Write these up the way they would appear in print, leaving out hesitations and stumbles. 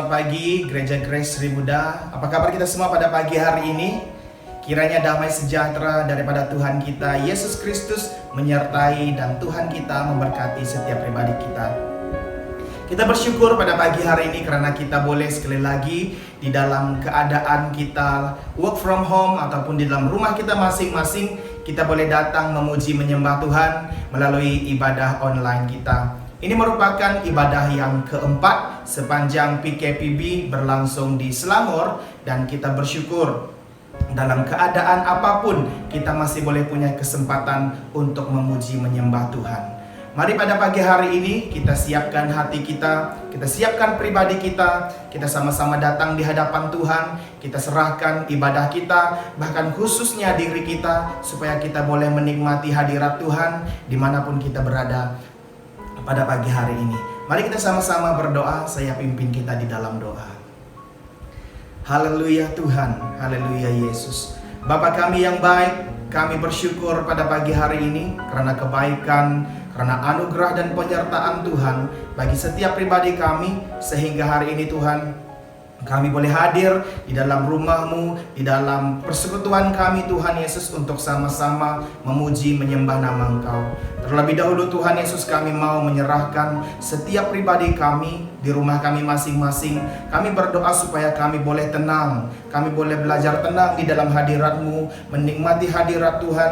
selamat pagi Gereja Grace Sri Muda. Apa kabar kita semua pada pagi hari ini? Kiranya damai sejahtera daripada Tuhan kita Yesus Kristus menyertai dan Tuhan kita memberkati setiap pribadi kita. Kita bersyukur pada pagi hari ini karena kita boleh sekali lagi di dalam keadaan kita work from home ataupun di dalam rumah kita masing-masing, kita boleh datang memuji menyembah Tuhan melalui ibadah online kita. Ini merupakan ibadah yang keempat sepanjang PKPB berlangsung di Selangor, dan kita bersyukur dalam keadaan apapun kita masih boleh punya kesempatan untuk memuji menyembah Tuhan. Mari pada pagi hari ini kita siapkan hati kita siapkan pribadi kita sama-sama datang di hadapan Tuhan, kita serahkan ibadah kita, bahkan khususnya diri kita, supaya kita boleh menikmati hadirat Tuhan dimanapun kita berada pada pagi hari ini. Mari kita sama-sama berdoa. Saya pimpin kita di dalam doa. Haleluya Tuhan, haleluya Yesus. Bapa kami yang baik, kami bersyukur pada pagi hari ini karena kebaikan, karena anugerah dan penyertaan Tuhan bagi setiap pribadi kami, sehingga hari ini Tuhan kami boleh hadir di dalam rumah-Mu, di dalam persekutuan kami Tuhan Yesus, untuk sama-sama memuji menyembah nama Engkau. Terlebih dahulu Tuhan Yesus, kami mau menyerahkan setiap pribadi kami di rumah kami masing-masing. Kami berdoa supaya kami boleh tenang, kami boleh belajar tenang di dalam hadirat-Mu, menikmati hadirat Tuhan,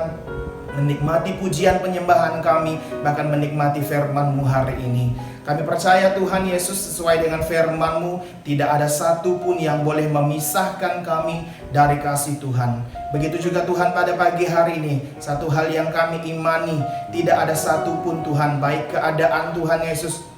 menikmati pujian penyembahan kami, bahkan menikmati firman-Mu hari ini. Kami percaya Tuhan Yesus, sesuai dengan firman-Mu, tidak ada satu pun yang boleh memisahkan kami dari kasih Tuhan. Begitu juga Tuhan pada pagi hari ini, satu hal yang kami imani, tidak ada satu pun Tuhan, baik keadaan Tuhan Yesus,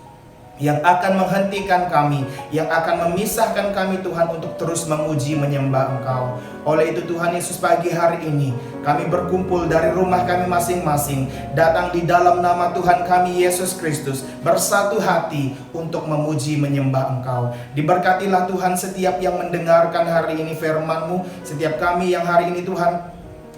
yang akan menghentikan kami, yang akan memisahkan kami Tuhan untuk terus memuji menyembah Engkau. Oleh itu Tuhan Yesus, pagi hari ini kami berkumpul dari rumah kami masing-masing, datang di dalam nama Tuhan kami Yesus Kristus, bersatu hati untuk memuji menyembah Engkau. Diberkatilah Tuhan setiap yang mendengarkan hari ini firman-Mu, setiap kami yang hari ini Tuhan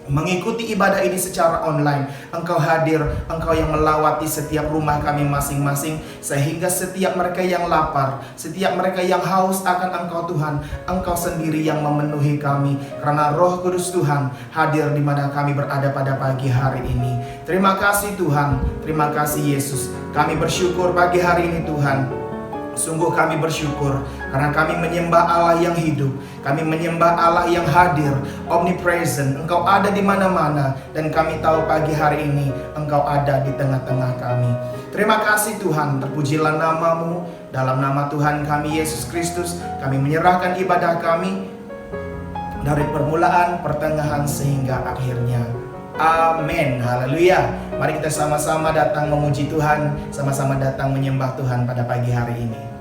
mengikuti ibadah ini secara online. Engkau hadir, Engkau yang melawati setiap rumah kami masing-masing, sehingga setiap mereka yang lapar, setiap mereka yang haus akan Engkau Tuhan, Engkau sendiri yang memenuhi kami, karena Roh Kudus Tuhan hadir di mana kami berada pada pagi hari ini. Terima kasih Tuhan, terima kasih Yesus. Kami bersyukur pagi hari ini Tuhan. Sungguh kami bersyukur karena kami menyembah Allah yang hidup, kami menyembah Allah yang hadir, omnipresent. Engkau ada di mana-mana, dan kami tahu pagi hari ini Engkau ada di tengah-tengah kami. Terima kasih Tuhan, terpujilah nama-Mu. Dalam nama Tuhan kami Yesus Kristus, kami menyerahkan ibadah kami dari permulaan, pertengahan, sehingga akhirnya. Amin, haleluya. Mari kita sama-sama datang memuji Tuhan, sama-sama datang menyembah Tuhan pada pagi hari ini.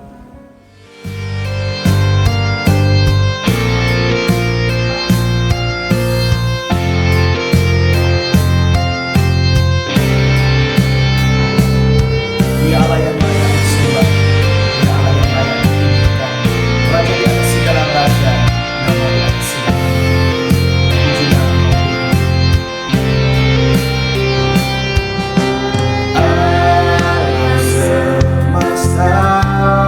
Dia Allah yang layak disembah, Dia Allah yang layak ditinggikan, Raja di atas segala raja, nama di atas segala nama. Pujilah Allah semesta.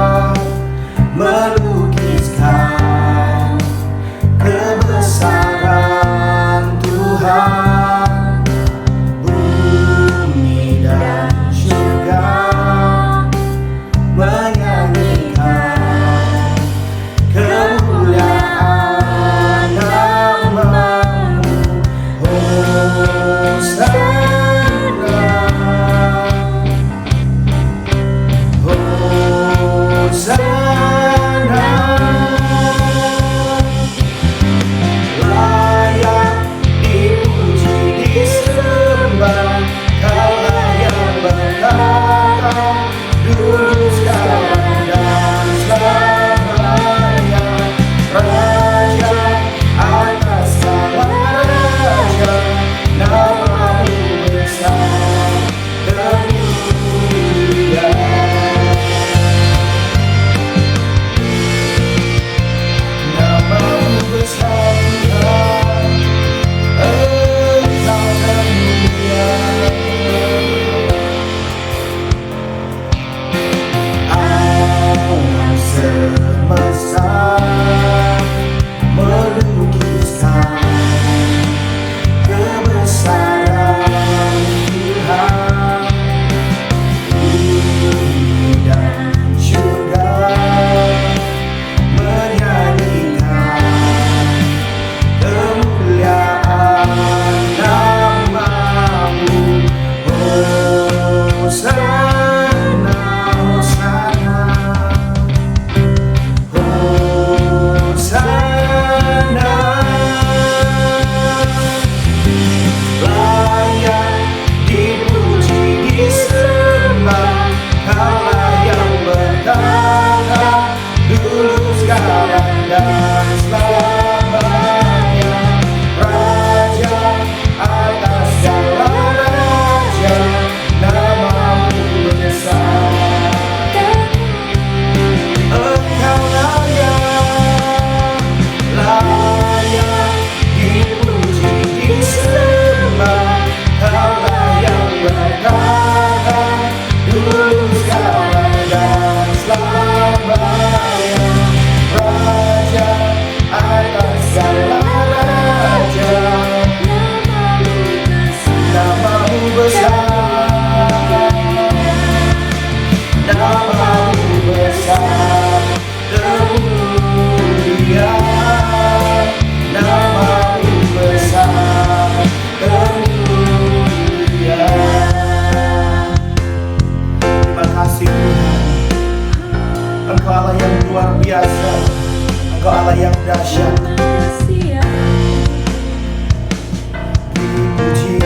dan selamanya. Raja atas segala raja, namamu besar. Engkau layak dipuji, disembah. Kaulah yang bertahan dulu, sekarang dan selamanya. Raja atas segala raja, namamu besar, namamu besar, kemuliaan, namamu besar, kemuliaan. Terima kasih Tuhan, Engkau Allah yang luar biasa, Engkau Allah yang dahsyat. Dipuji,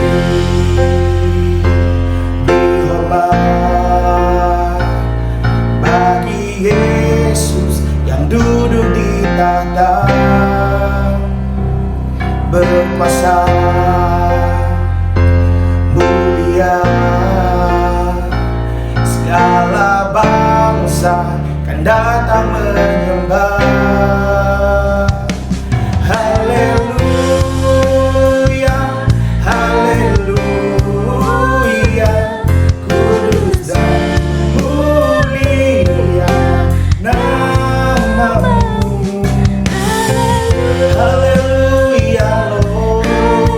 dihormat bagi Yesus yang duduk di tahta, berkuasa, mulia. Segala bangsa kan datang menyembah. Haleluya, haleluya, kudus dan mulia namamu. Haleluya Lord,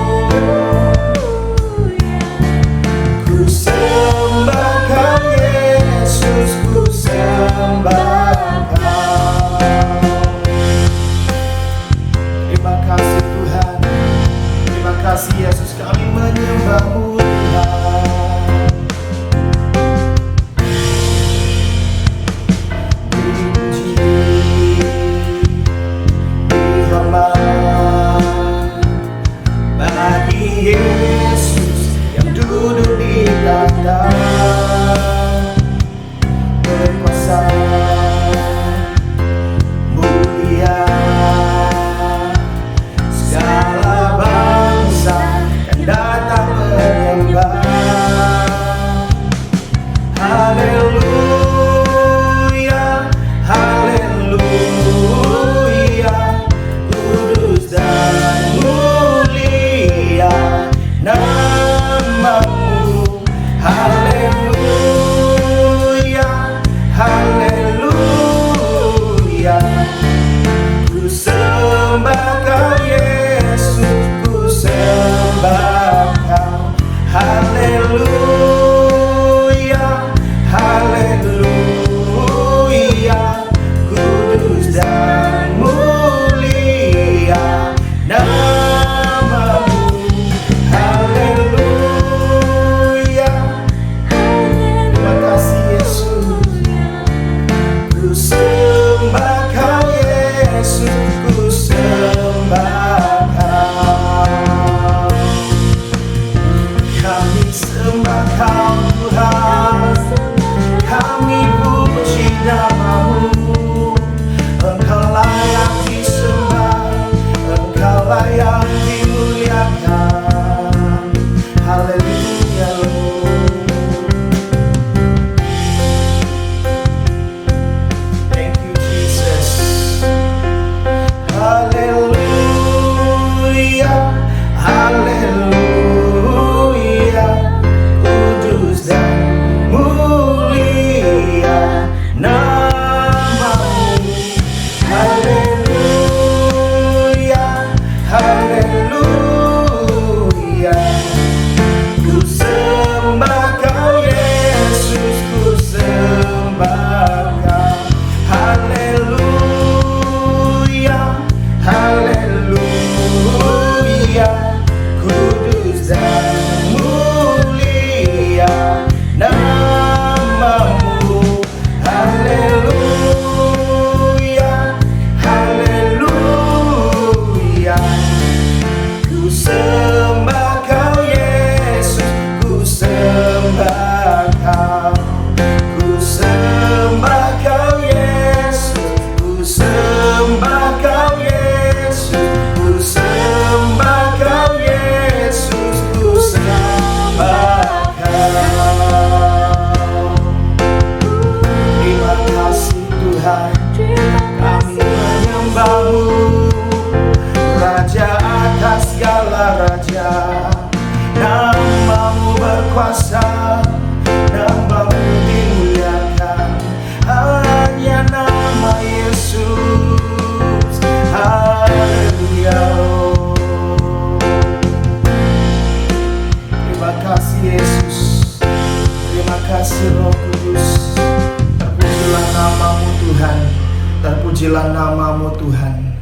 Engkau Tuhan,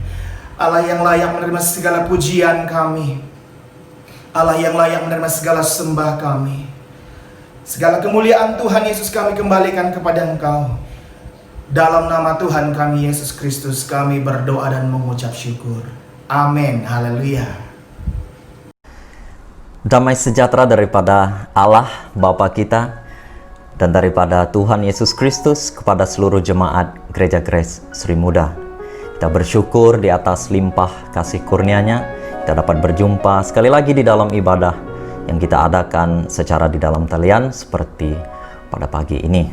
Allah yang layak menerima segala pujian kami, Allah yang layak menerima segala sembah kami. Segala kemuliaan Tuhan Yesus kami kembalikan kepada Engkau. Dalam nama Tuhan kami Yesus Kristus kami berdoa dan mengucap syukur. Amin. Haleluya. Damai sejahtera daripada Allah Bapa kita dan daripada Tuhan Yesus Kristus kepada seluruh jemaat Gereja Grace Sri Muda. Kita bersyukur di atas limpah kasih kurnia-Nya, kita dapat berjumpa sekali lagi di dalam ibadah yang kita adakan secara di dalam talian seperti pada pagi ini.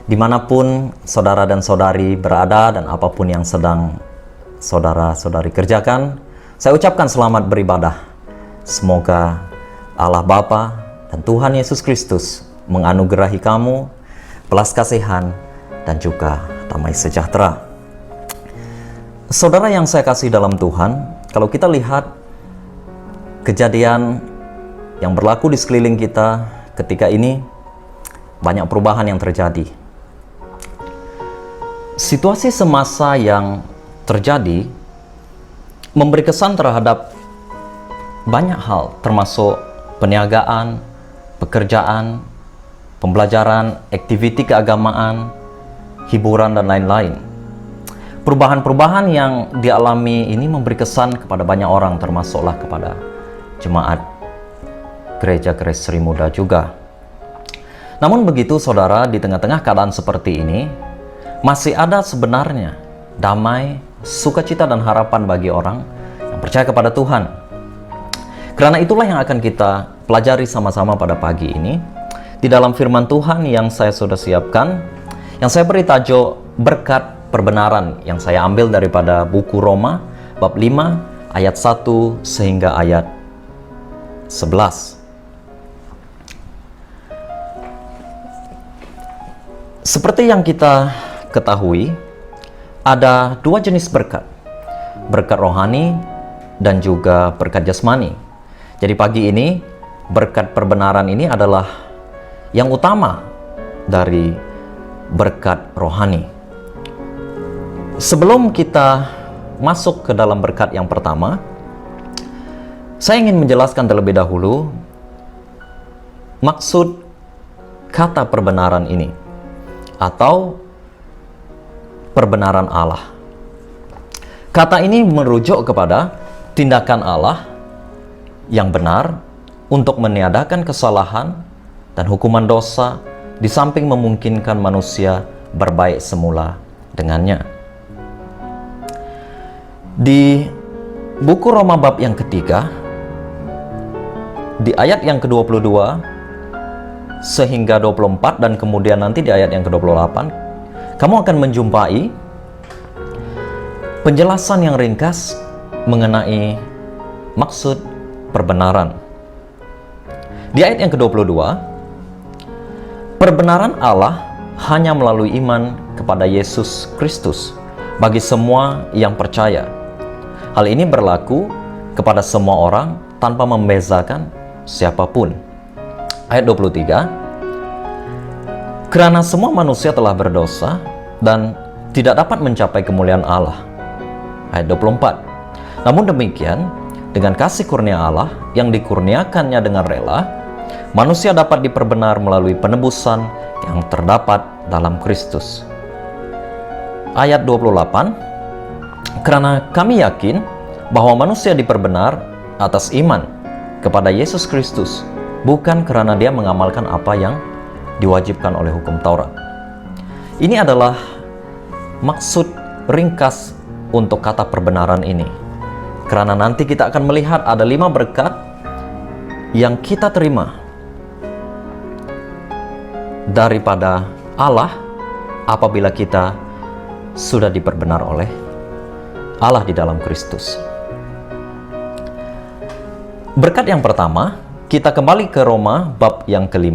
Dimanapun saudara dan saudari berada dan apapun yang sedang saudara-saudari kerjakan, saya ucapkan selamat beribadah. Semoga Allah Bapa dan Tuhan Yesus Kristus menganugerahi kamu belas kasihan dan juga damai sejahtera. Saudara yang saya kasih dalam Tuhan, kalau kita lihat kejadian yang berlaku di sekeliling kita ketika ini, banyak perubahan yang terjadi. Situasi semasa yang terjadi memberi kesan terhadap banyak hal, termasuk perniagaan, pekerjaan, pembelajaran, aktiviti keagamaan, hiburan, dan lain-lain. Perubahan-perubahan yang dialami ini memberi kesan kepada banyak orang, termasuklah kepada jemaat Gereja Grace Sri Muda juga. Namun begitu saudara, di tengah-tengah keadaan seperti ini, masih ada sebenarnya damai, sukacita, dan harapan bagi orang yang percaya kepada Tuhan. Karena itulah yang akan kita pelajari sama-sama pada pagi ini di dalam firman Tuhan yang saya sudah siapkan, yang saya beri tajuk berkat perbenaran, yang saya ambil daripada buku Roma bab 5 ayat 1 sehingga ayat 11. Seperti yang kita ketahui, ada dua jenis berkat, berkat rohani dan juga berkat jasmani. Jadi pagi ini berkat perbenaran ini adalah yang utama dari berkat rohani. Sebelum kita masuk ke dalam berkat yang pertama, saya ingin menjelaskan terlebih dahulu maksud kata perbenaran ini atau perbenaran Allah. Kata ini merujuk kepada tindakan Allah yang benar untuk meniadakan kesalahan dan hukuman dosa, di samping memungkinkan manusia berbaik semula dengannya. Di buku Roma bab yang ketiga, di ayat yang ke-22 sehingga 24 dan kemudian nanti di ayat yang ke-28, kamu akan menjumpai penjelasan yang ringkas mengenai maksud perbenaran. Di ayat yang ke-22, perbenaran Allah hanya melalui iman kepada Yesus Kristus bagi semua yang percaya. Hal ini berlaku kepada semua orang tanpa membezakan siapapun. Ayat 23, karena semua manusia telah berdosa dan tidak dapat mencapai kemuliaan Allah. Ayat 24, namun demikian, dengan kasih kurnia Allah yang dikurniakannya dengan rela, manusia dapat diperbenar melalui penebusan yang terdapat dalam Kristus. Ayat 28, karena kami yakin bahwa manusia diperbenar atas iman kepada Yesus Kristus, bukan karena dia mengamalkan apa yang diwajibkan oleh hukum Taurat. Ini adalah maksud ringkas untuk kata perbenaran ini. Karena nanti kita akan melihat ada 5 berkat yang kita terima daripada Allah apabila kita sudah diperbenar oleh Allah di dalam Kristus. Berkat yang pertama, kita kembali ke Roma bab yang ke-5,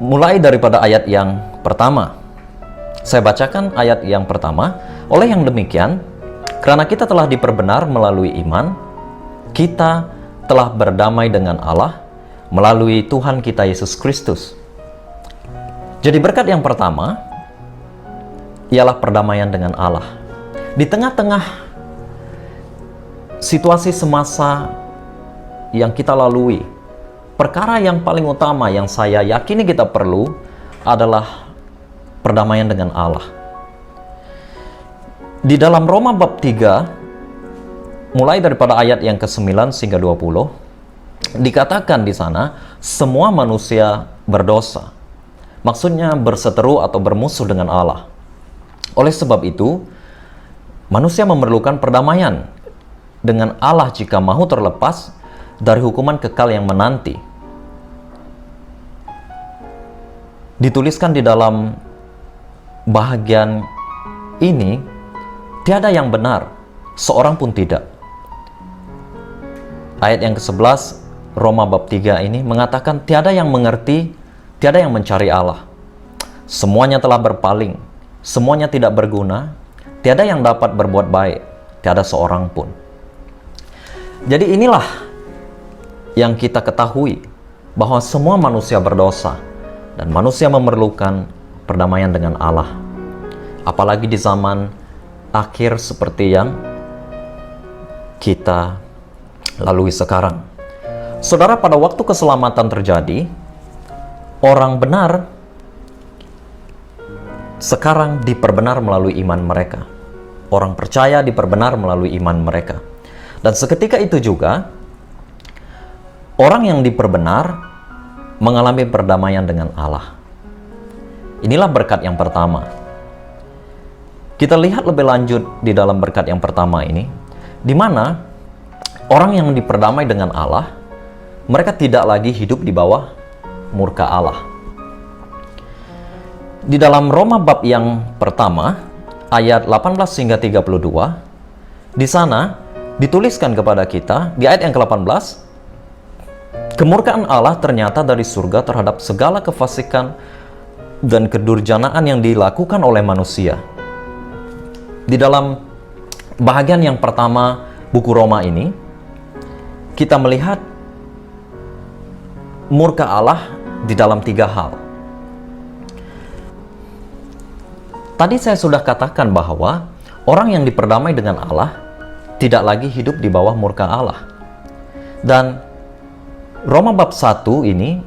mulai daripada ayat yang pertama. Saya bacakan ayat yang pertama. Oleh yang demikian, karena kita telah diperbenar melalui iman, kita telah berdamai dengan Allah melalui Tuhan kita Yesus Kristus. Jadi berkat yang pertama ialah perdamaian dengan Allah. Di tengah-tengah situasi semasa yang kita lalui, perkara yang paling utama yang saya yakini kita perlu adalah perdamaian dengan Allah. Di dalam Roma bab 3, mulai daripada ayat yang ke-9 hingga 20, dikatakan di sana, semua manusia berdosa. Maksudnya berseteru atau bermusuh dengan Allah. Oleh sebab itu, manusia memerlukan perdamaian dengan Allah jika mahu terlepas dari hukuman kekal yang menanti. Dituliskan di dalam bahagian ini, tiada yang benar, seorang pun tidak. Ayat yang ke-11 Roma bab 3 ini mengatakan tiada yang mengerti, tiada yang mencari Allah. Semuanya telah berpaling, semuanya tidak berguna, tiada yang dapat berbuat baik, tiada seorang pun. Jadi inilah yang kita ketahui, bahwa semua manusia berdosa dan manusia memerlukan perdamaian dengan Allah. Apalagi di zaman akhir seperti yang kita lalui sekarang. Saudara, pada waktu keselamatan terjadi, orang benar sekarang diperbenar melalui iman mereka. Orang percaya diperbenar melalui iman mereka. Dan seketika itu juga, orang yang diperbenar mengalami perdamaian dengan Allah. Inilah berkat yang pertama. Kita lihat lebih lanjut di dalam berkat yang pertama ini, di mana orang yang diperdamai dengan Allah, mereka tidak lagi hidup di bawah murka Allah. Di dalam Roma bab yang pertama, ayat 18 hingga 32, di sana dituliskan kepada kita, di ayat yang ke-18, kemurkaan Allah ternyata dari surga terhadap segala kefasikan dan kedurjanaan yang dilakukan oleh manusia. Di dalam bahagian yang pertama buku Roma ini, kita melihat murka Allah di dalam 3 hal. Tadi saya sudah katakan bahwa orang yang diperdamai dengan Allah tidak lagi hidup di bawah murka Allah. Dan Roma bab 1 ini,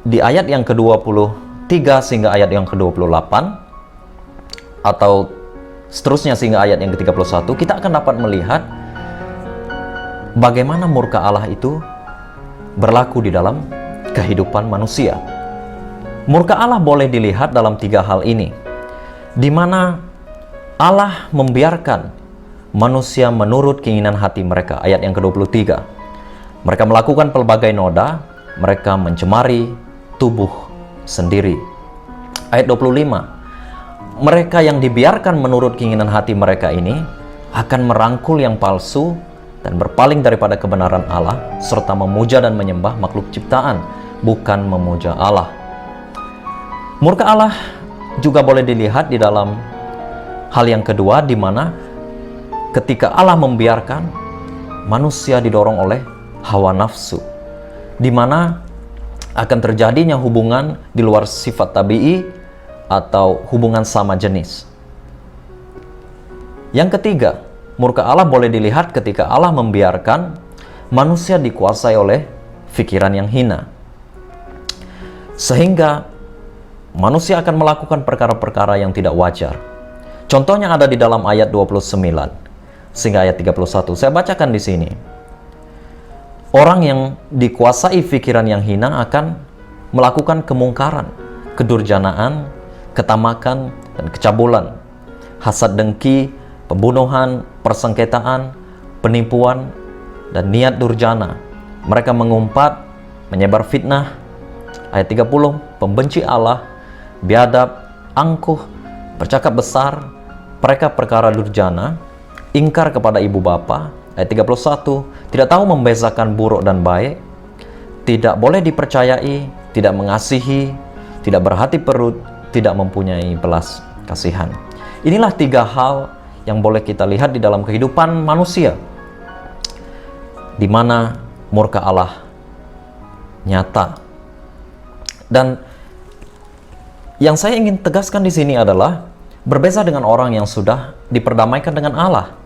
di ayat yang ke-23 sehingga ayat yang ke-28, atau seterusnya sehingga ayat yang ke-31, kita akan dapat melihat bagaimana murka Allah itu berlaku di dalam kehidupan manusia. Murka Allah boleh dilihat dalam 3 hal ini, di mana Allah membiarkan manusia menurut keinginan hati mereka. Ayat yang ke-23, mereka melakukan pelbagai noda, mereka mencemari tubuh sendiri. Ayat 25, mereka yang dibiarkan menurut keinginan hati mereka ini akan merangkul yang palsu dan berpaling daripada kebenaran Allah, serta memuja dan menyembah makhluk ciptaan, bukan memuja Allah. Murka Allah juga boleh dilihat di dalam hal yang kedua, di mana ketika Allah membiarkan manusia didorong oleh hawa nafsu, di mana akan terjadinya hubungan di luar sifat tabii atau hubungan sama jenis. Yang ketiga, murka Allah boleh dilihat ketika Allah membiarkan manusia dikuasai oleh pikiran yang hina, sehingga manusia akan melakukan perkara-perkara yang tidak wajar. Contohnya ada di dalam ayat 29 sehingga ayat 31. Saya bacakan di sini. Orang yang dikuasai pikiran yang hina akan melakukan kemungkaran, kedurjanaan, ketamakan, dan kecabulan, hasad dengki, pembunuhan, persengketaan, penipuan, dan niat durjana. Mereka mengumpat, menyebar fitnah. Ayat 30, pembenci Allah, biadab, angkuh, bercakap besar, mereka perkara durjana, ingkar kepada ibu bapa. Ayat 31, tidak tahu membezakan buruk dan baik, tidak boleh dipercayai, tidak mengasihi, tidak berhati perut, tidak mempunyai belas kasihan. Inilah 3 hal yang boleh kita lihat di dalam kehidupan manusia, di mana murka Allah nyata. Dan yang saya ingin tegaskan di sini adalah Berbeza dengan orang yang sudah diperdamaikan dengan Allah.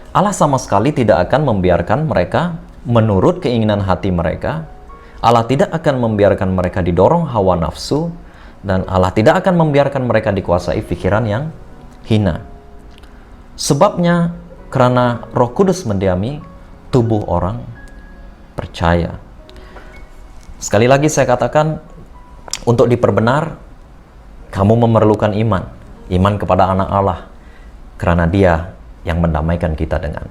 Allah sama sekali tidak akan membiarkan mereka menurut keinginan hati mereka. Allah tidak akan membiarkan mereka didorong hawa nafsu, dan Allah tidak akan membiarkan mereka dikuasai pikiran yang hina. Sebabnya, karena Roh Kudus mendiami tubuh orang percaya. Sekali lagi saya katakan, untuk diperbenar, kamu memerlukan iman. Iman kepada anak Allah. Karena Dia yang mendamaikan kita dengan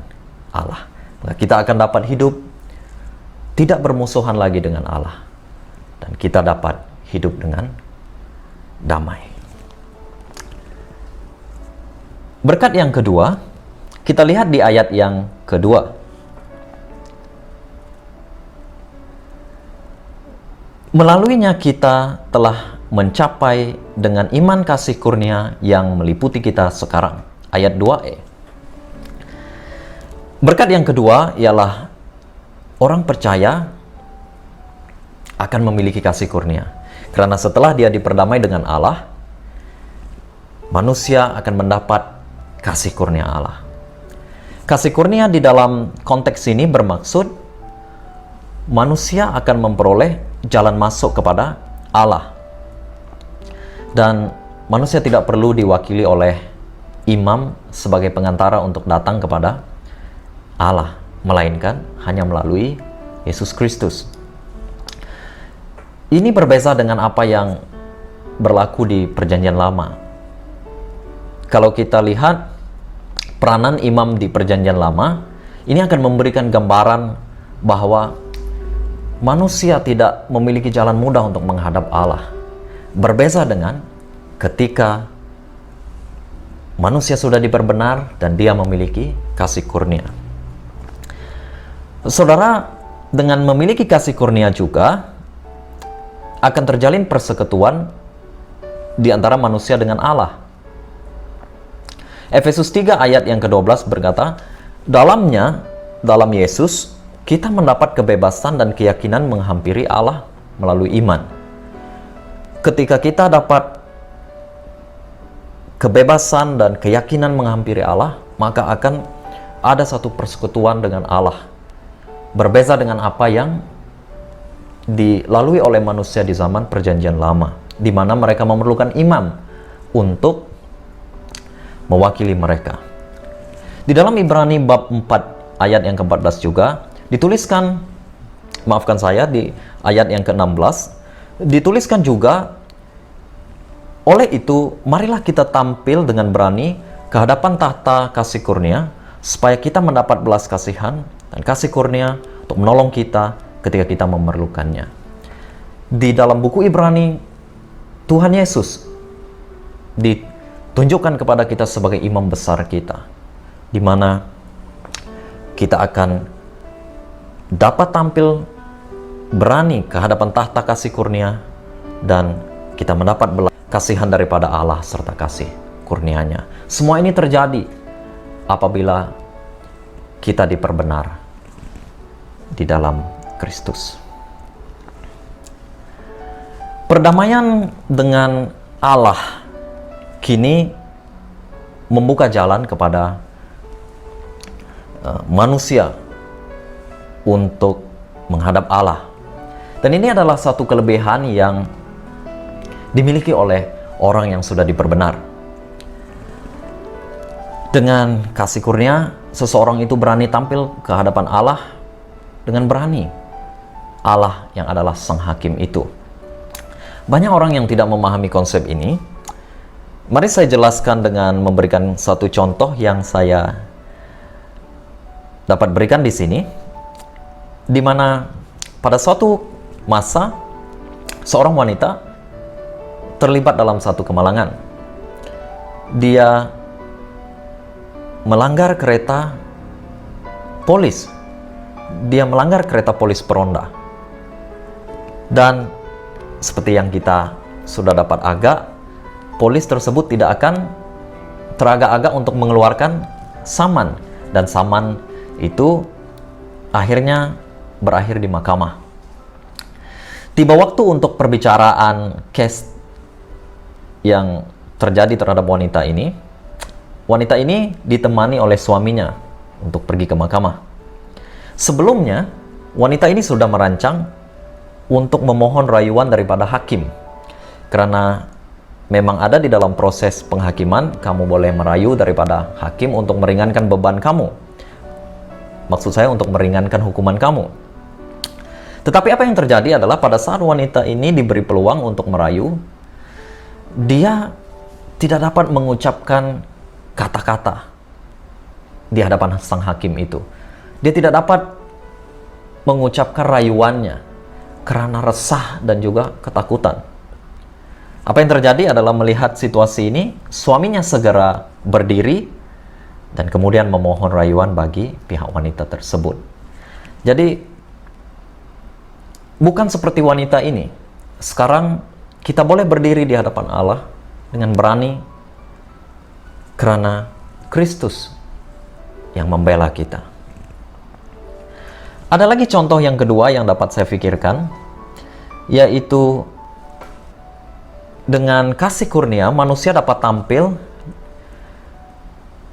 Allah. Maka kita akan dapat hidup tidak bermusuhan lagi dengan Allah. Dan kita dapat hidup dengan damai. Berkat yang kedua, kita lihat di ayat yang kedua. Melaluinya kita telah mencapai dengan iman kasih kurnia yang meliputi kita sekarang. Ayat 2e. Berkat yang kedua ialah orang percaya akan memiliki kasih kurnia. Karena setelah dia diperdamai dengan Allah, manusia akan mendapat kasih kurnia Allah. Kasih kurnia di dalam konteks ini bermaksud manusia akan memperoleh jalan masuk kepada Allah. Dan manusia tidak perlu diwakili oleh imam sebagai pengantara untuk datang kepada Allah, melainkan hanya melalui Yesus Kristus. Ini berbeza dengan apa yang berlaku di Perjanjian Lama. Kalau kita lihat peranan imam di Perjanjian Lama, ini akan memberikan gambaran bahwa manusia tidak memiliki jalan mudah untuk menghadap Allah. Berbeza dengan ketika manusia sudah diperbenar dan dia memiliki kasih kurnia. Saudara, dengan memiliki kasih kurnia juga akan terjalin persekutuan di antara manusia dengan Allah. Efesus 3 ayat yang ke-12 berkata, dalam Yesus, kita mendapat kebebasan dan keyakinan menghampiri Allah melalui iman. Ketika kita dapat kebebasan dan keyakinan menghampiri Allah, maka akan ada satu persekutuan dengan Allah. Berbeza dengan apa yang dilalui oleh manusia di zaman Perjanjian Lama, di mana mereka memerlukan imam untuk mewakili mereka. Di dalam Ibrani bab 4 ayat yang ke-14 juga dituliskan, maafkan saya, di ayat yang ke-16 dituliskan juga, oleh itu marilah kita tampil dengan berani ke hadapan tahta kasih kurnia, supaya kita mendapat belas kasihan dan kasih kurnia untuk menolong kita ketika kita memerlukannya. Di dalam buku Ibrani, Tuhan Yesus ditunjukkan kepada kita sebagai imam besar kita, di mana kita akan dapat tampil berani ke hadapan tahta kasih kurnia, dan kita mendapat belas kasihan daripada Allah serta kasih kurnia-Nya. Semua ini terjadi apabila kita diperbenar di dalam Kristus. Perdamaian dengan Allah kini membuka jalan kepada manusia untuk menghadap Allah. Dan ini adalah satu kelebihan yang dimiliki oleh orang yang sudah diperbenar. Dengan kasih kurnia, seseorang itu berani tampil ke hadapan Allah dengan berani. Allah yang adalah Sang Hakim itu. Banyak orang yang tidak memahami konsep ini. Mari saya jelaskan dengan memberikan satu contoh yang saya dapat berikan di sini, di mana pada suatu masa seorang wanita terlibat dalam satu kemalangan. Dia melanggar kereta polis. Dia melanggar kereta polis peronda. Dan seperti yang kita sudah dapat agak, polis tersebut tidak akan teragak-agak untuk mengeluarkan saman. Dan saman itu akhirnya berakhir di mahkamah. Tiba waktu untuk perbicaraan case yang terjadi terhadap wanita ini. Wanita ini ditemani oleh suaminya untuk pergi ke mahkamah. Sebelumnya, wanita ini sudah merancang untuk memohon rayuan daripada hakim. Karena memang ada di dalam proses penghakiman, kamu boleh merayu daripada hakim untuk meringankan beban kamu. Maksud saya untuk meringankan hukuman kamu. Tetapi apa yang terjadi adalah pada saat wanita ini diberi peluang untuk merayu, dia tidak dapat mengucapkan kata-kata di hadapan sang hakim itu. Dia tidak dapat mengucapkan rayuannya karena resah dan juga ketakutan. Apa yang terjadi adalah melihat situasi ini, suaminya segera berdiri dan kemudian memohon rayuan bagi pihak wanita tersebut. Jadi, bukan seperti wanita ini. Sekarang kita boleh berdiri di hadapan Allah dengan berani karena Kristus yang membela kita. Ada lagi contoh yang kedua yang dapat saya pikirkan, yaitu dengan kasih kurnia manusia dapat tampil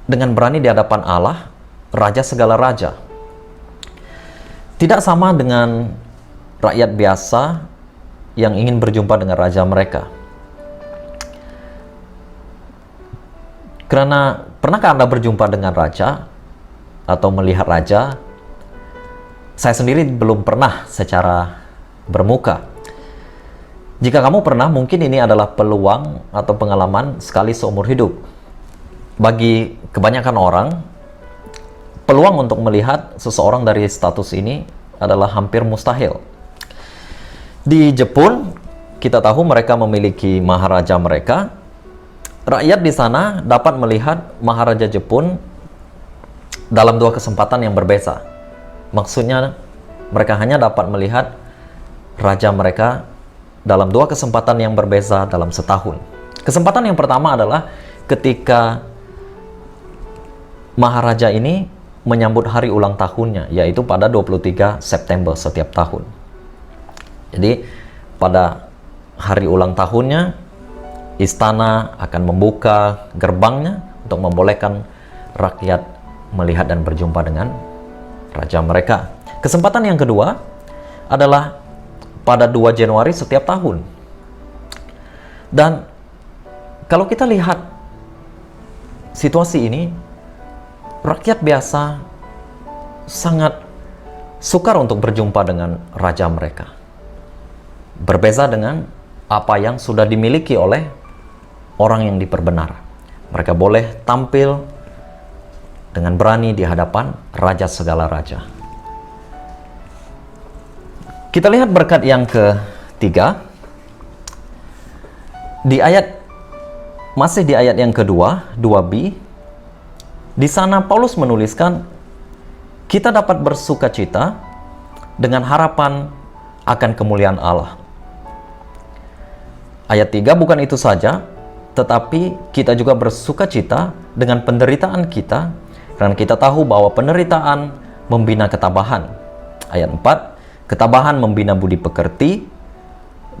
dengan berani di hadapan Allah, Raja segala raja. Tidak sama dengan rakyat biasa yang ingin berjumpa dengan raja mereka. Karena pernahkah Anda berjumpa dengan raja atau melihat raja? Saya sendiri belum pernah secara bermuka. Jika kamu pernah, mungkin ini adalah peluang atau pengalaman sekali seumur hidup. Bagi kebanyakan orang, peluang untuk melihat seseorang dari status ini adalah hampir mustahil. Di Jepun, kita tahu mereka memiliki maharaja mereka. Rakyat di sana dapat melihat maharaja Jepun dalam 2 kesempatan yang berbeda. Maksudnya, mereka hanya dapat melihat raja mereka dalam 2 kesempatan yang berbeda dalam setahun. Kesempatan yang pertama adalah ketika maharaja ini menyambut hari ulang tahunnya, yaitu pada 23 September setiap tahun. Jadi, pada hari ulang tahunnya, istana akan membuka gerbangnya untuk membolehkan rakyat melihat dan berjumpa dengan raja mereka. Kesempatan yang kedua adalah pada 2 Januari setiap tahun. Dan kalau kita lihat situasi ini, rakyat biasa sangat sukar untuk berjumpa dengan raja mereka. Berbeda dengan apa yang sudah dimiliki oleh orang yang diperbenar. Mereka boleh tampil dengan berani di hadapan raja segala raja. Kita lihat berkat yang ketiga. Masih di ayat yang kedua, 2b. Di sana Paulus menuliskan, kita dapat bersukacita dengan harapan akan kemuliaan Allah. Ayat 3, bukan itu saja, tetapi kita juga bersukacita dengan penderitaan kita, karena kita tahu bahwa penderitaan membina ketabahan. Ayat 4, ketabahan membina budi pekerti,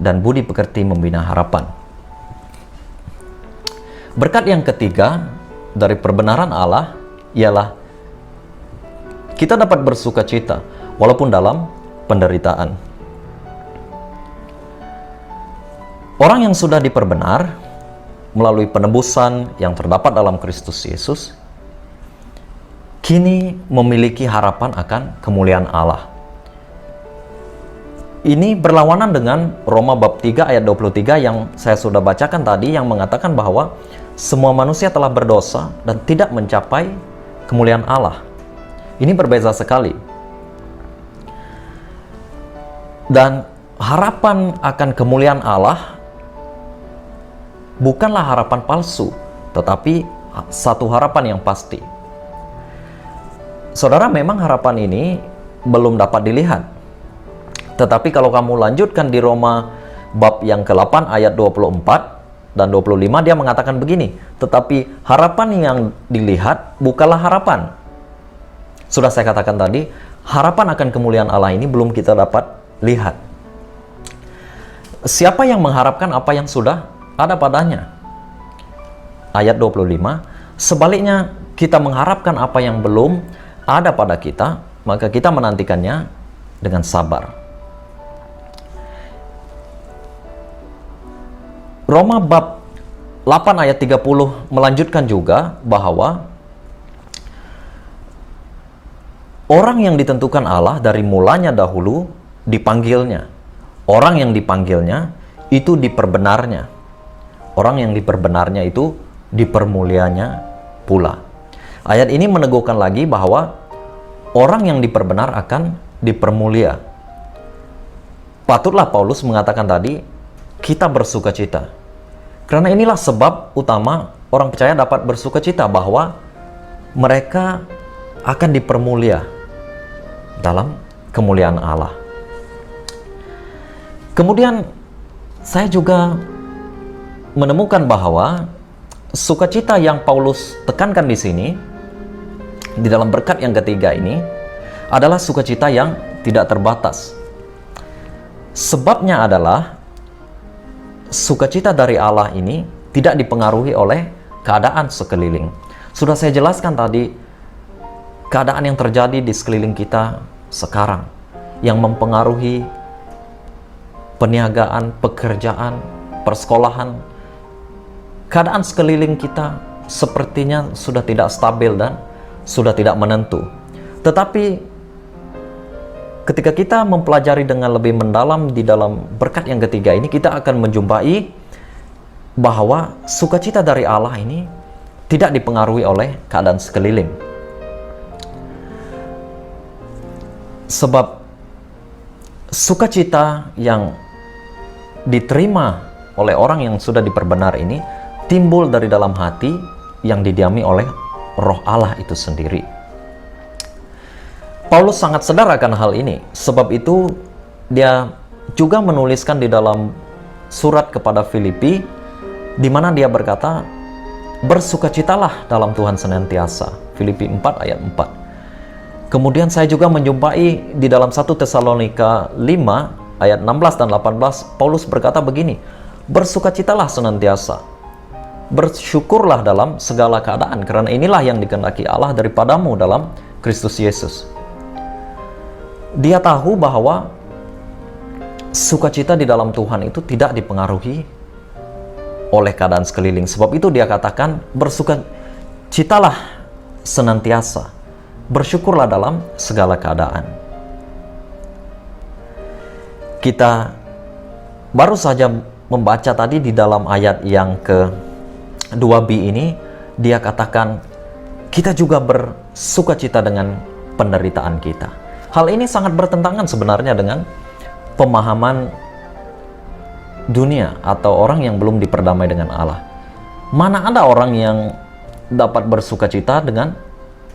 dan budi pekerti membina harapan. Berkat yang ketiga dari perbenaran Allah ialah kita dapat bersukacita walaupun dalam penderitaan. Orang yang sudah diperbenar melalui penebusan yang terdapat dalam Kristus Yesus, kini memiliki harapan akan kemuliaan Allah. Ini berlawanan dengan Roma bab 3 ayat 23 yang saya sudah bacakan tadi, yang mengatakan bahwa semua manusia telah berdosa dan tidak mencapai kemuliaan Allah. Ini berbeda sekali. Dan harapan akan kemuliaan Allah bukanlah harapan palsu, tetapi satu harapan yang pasti. Saudara, memang harapan ini belum dapat dilihat. Tetapi kalau kamu lanjutkan di Roma bab yang ke-8 ayat 24 dan 25, dia mengatakan begini, tetapi harapan yang dilihat bukanlah harapan. Sudah saya katakan tadi, harapan akan kemuliaan Allah ini belum kita dapat lihat. Siapa yang mengharapkan apa yang sudah ada padanya? ayat 25. Sebaliknya, kita mengharapkan apa yang belum ada pada kita, maka kita menantikannya dengan sabar. Roma bab 8 ayat 30 melanjutkan juga bahwa orang yang ditentukan Allah dari mulanya dahulu dipanggilnya. Orang yang dipanggilnya itu diperbenarnya. Orang yang diperbenarnya itu dipermulianya pula. Ayat ini meneguhkan lagi bahwa orang yang diperbenar akan dipermulia. Patutlah Paulus mengatakan tadi, kita bersukacita. Karena inilah sebab utama orang percaya dapat bersukacita, bahwa mereka akan dipermulia dalam kemuliaan Allah. Kemudian saya juga menemukan bahwa sukacita yang Paulus tekankan di sini, di dalam berkat yang ketiga ini, adalah sukacita yang tidak terbatas. Sebabnya adalah sukacita dari Allah ini tidak dipengaruhi oleh keadaan sekeliling. Sudah saya jelaskan tadi, keadaan yang terjadi di sekeliling kita sekarang yang mempengaruhi peniagaan, pekerjaan, persekolahan. Keadaan sekeliling kita sepertinya sudah tidak stabil dan sudah tidak menentu. Tetapi ketika kita mempelajari dengan lebih mendalam di dalam berkat yang ketiga ini, kita akan menjumpai bahwa sukacita dari Allah ini tidak dipengaruhi oleh keadaan sekeliling. Sebab sukacita yang diterima oleh orang yang sudah diperbenar ini timbul dari dalam hati yang didiami oleh Roh Allah itu sendiri. Paulus sangat sadar akan hal ini. Sebab itu dia juga menuliskan di dalam surat kepada Filipi, di mana dia berkata, bersukacitalah dalam Tuhan senantiasa. Filipi 4 ayat 4. Kemudian saya juga menjumpai di dalam 1 Tesalonika 5 ayat 16 dan 18, Paulus berkata begini, bersukacitalah senantiasa, bersyukurlah dalam segala keadaan, karena inilah yang dikehendaki Allah daripadamu dalam Kristus Yesus. Dia tahu bahwa sukacita di dalam Tuhan itu tidak dipengaruhi oleh keadaan sekeliling. Sebab itu dia katakan, bersukacitalah senantiasa, bersyukurlah dalam segala keadaan. Kita baru saja membaca tadi di dalam ayat yang ke-2b ini, dia katakan kita juga bersukacita dengan penderitaan kita. Hal ini sangat bertentangan sebenarnya dengan pemahaman dunia atau orang yang belum diperdamai dengan Allah. Mana ada orang yang dapat bersukacita dengan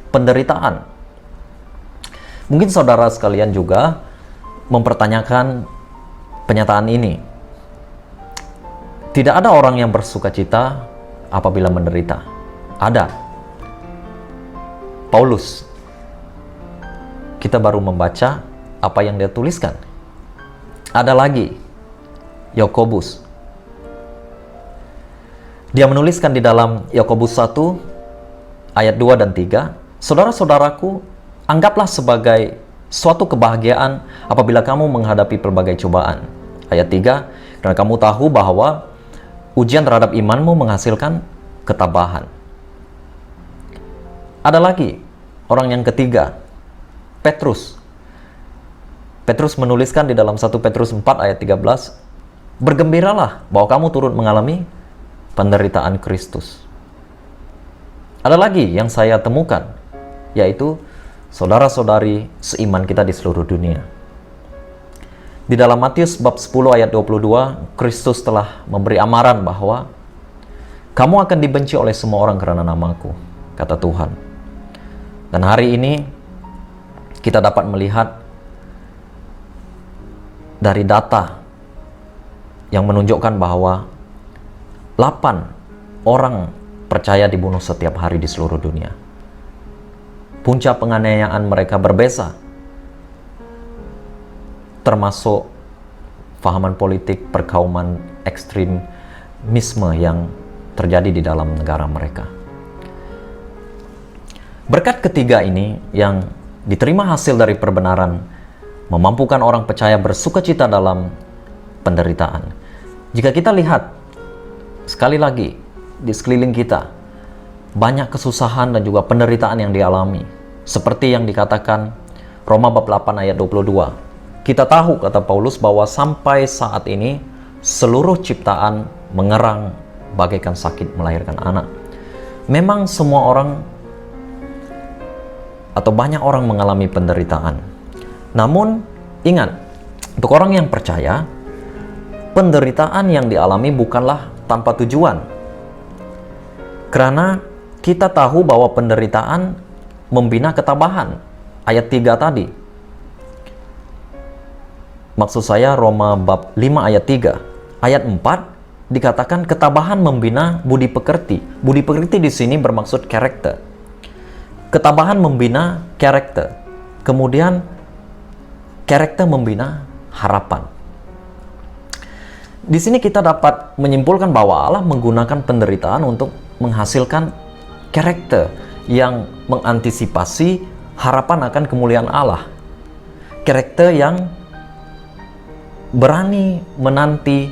penderitaan? Mungkin saudara sekalian juga mempertanyakan penyataan ini. Tidak ada orang yang bersukacita apabila menderita. Ada. Paulus, kita baru membaca apa yang dia tuliskan. Ada lagi Yakobus. Dia menuliskan di dalam Yakobus 1 ayat 2 dan 3, saudara-saudaraku, anggaplah sebagai suatu kebahagiaan apabila kamu menghadapi pelbagai cobaan. Ayat 3, karena kamu tahu bahwa ujian terhadap imanmu menghasilkan ketabahan. Ada lagi orang yang ketiga, Petrus. Petrus menuliskan di dalam 1 Petrus 4 ayat 13, bergembiralah bahwa kamu turut mengalami penderitaan Kristus. Ada lagi yang saya temukan, yaitu saudara-saudari seiman kita di seluruh dunia. Di dalam Matius bab 10 ayat 22, Kristus telah memberi amaran bahwa kamu akan dibenci oleh semua orang karena namaku, kata Tuhan. Dan hari ini kita dapat melihat dari data yang menunjukkan bahwa 8 orang percaya dibunuh setiap hari di seluruh dunia. Puncak penganiayaan mereka berbeza, termasuk fahaman politik, perkauman ekstremisme yang terjadi di dalam negara mereka. Berkat ketiga ini yang diterima hasil dari perbenaran memampukan orang percaya bersukacita dalam penderitaan. Jika kita lihat sekali lagi di sekeliling kita, banyak kesusahan dan juga penderitaan yang dialami. Seperti yang dikatakan Roma bab 8 ayat 22. Kita tahu, kata Paulus, bahwa sampai saat ini seluruh ciptaan mengerang bagaikan sakit melahirkan anak. Memang semua orang atau banyak orang mengalami penderitaan. Namun ingat, untuk orang yang percaya, penderitaan yang dialami bukanlah tanpa tujuan. Karena kita tahu bahwa penderitaan membina ketabahan. Ayat 3 tadi. Maksud saya Roma bab 5 ayat 3. Ayat 4 dikatakan ketabahan membina budi pekerti. Budi pekerti di sini bermaksud karakter. Ketabahan membina karakter. Kemudian karakter membina harapan. Di sini kita dapat menyimpulkan bahwa Allah menggunakan penderitaan untuk menghasilkan karakter yang mengantisipasi harapan akan kemuliaan Allah. Karakter yang berani menanti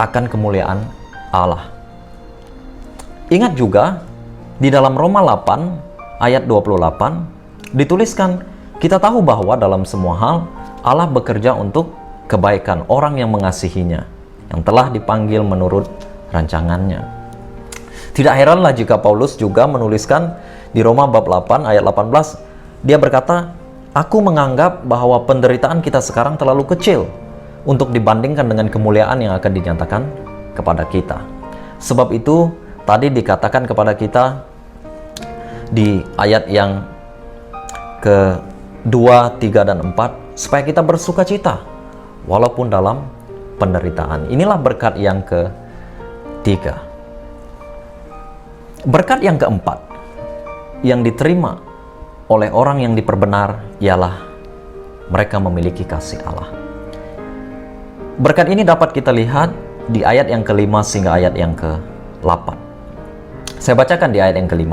akan kemuliaan Allah. Ingat juga di dalam Roma 8 ayat 28 dituliskan, kita tahu bahwa dalam semua hal Allah bekerja untuk kebaikan orang yang mengasihinya, yang telah dipanggil menurut rancangannya. Tidak heranlah jika Paulus juga menuliskan di Roma bab 8 ayat 18, dia berkata, aku menganggap bahwa penderitaan kita sekarang terlalu kecil untuk dibandingkan dengan kemuliaan yang akan dinyatakan kepada kita. Sebab itu tadi dikatakan kepada kita di ayat yang ke-2, 3, dan 4, supaya kita bersuka cita walaupun dalam penderitaan. Inilah berkat yang ketiga. Berkat yang keempat yang diterima oleh orang yang diperbenar ialah mereka memiliki kasih Allah. Berkat ini dapat kita lihat di ayat yang ke-5 sehingga ayat yang ke-8. Saya bacakan di ayat yang ke-5.